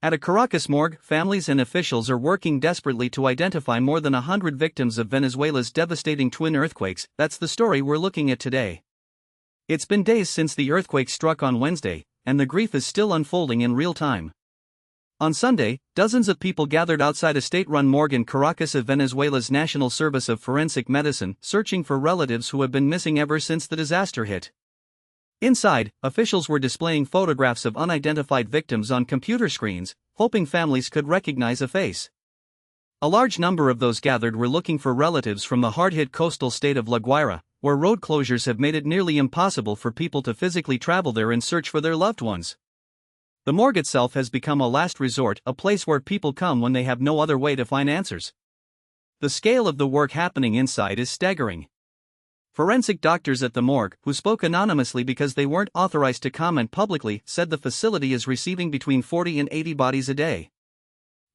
At a Caracas morgue, families and officials are working desperately to identify more than 100 victims of Venezuela's devastating twin earthquakes. That's the story we're looking at today. It's been days since the earthquake struck on Wednesday, and the grief is still unfolding in real time. On Sunday, dozens of people gathered outside a state-run morgue in Caracas of Venezuela's National Service of Forensic Medicine, searching for relatives who have been missing ever since the disaster hit. Inside, officials were displaying photographs of unidentified victims on computer screens, hoping families could recognize a face. A large number of those gathered were looking for relatives from the hard-hit coastal state of La Guaira, where road closures have made it nearly impossible for people to physically travel there in search for their loved ones. The morgue itself has become a last resort, a place where people come when they have no other way to find answers. The scale of the work happening inside is staggering. Forensic doctors at the morgue, who spoke anonymously because they weren't authorized to comment publicly, said the facility is receiving between 40 and 80 bodies a day.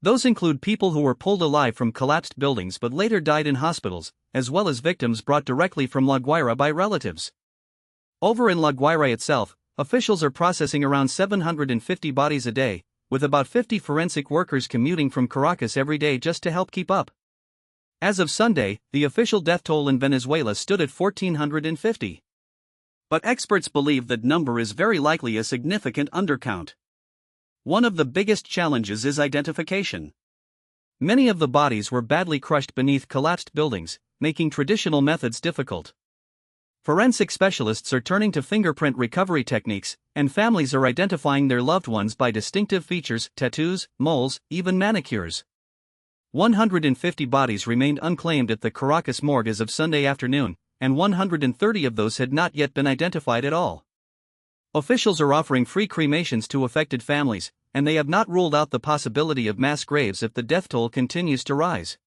Those include people who were pulled alive from collapsed buildings but later died in hospitals, as well as victims brought directly from La Guaira by relatives. Over in La Guaira itself, officials are processing around 750 bodies a day, with about 50 forensic workers commuting from Caracas every day just to help keep up. As of Sunday, the official death toll in Venezuela stood at 1,450. But experts believe that number is very likely a significant undercount. One of the biggest challenges is identification. Many of the bodies were badly crushed beneath collapsed buildings, making traditional methods difficult. Forensic specialists are turning to fingerprint recovery techniques, and families are identifying their loved ones by distinctive features, tattoos, moles, even manicures. 150 bodies remained unclaimed at the Caracas morgue as of Sunday afternoon, and 130 of those had not yet been identified at all. Officials are offering free cremations to affected families, and they have not ruled out the possibility of mass graves if the death toll continues to rise.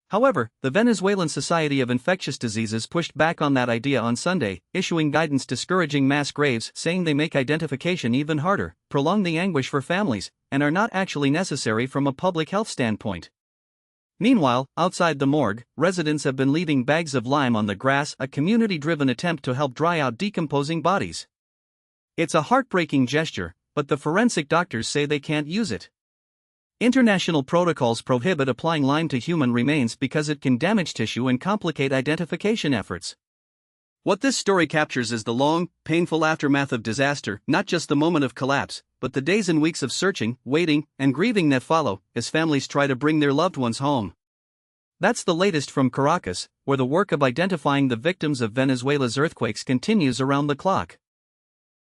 However, the Venezuelan Society of Infectious Diseases pushed back on that idea on Sunday, issuing guidance discouraging mass graves, saying they make identification even harder, prolong the anguish for families, and are not actually necessary from a public health standpoint. Meanwhile, outside the morgue, residents have been leaving bags of lime on the grass, a community-driven attempt to help dry out decomposing bodies. It's a heartbreaking gesture, but the forensic doctors say they can't use it. International protocols prohibit applying lime to human remains because it can damage tissue and complicate identification efforts. What this story captures is the long, painful aftermath of disaster, not just the moment of collapse, but the days and weeks of searching, waiting, and grieving that follow, as families try to bring their loved ones home. That's the latest from Caracas, where the work of identifying the victims of Venezuela's earthquakes continues around the clock.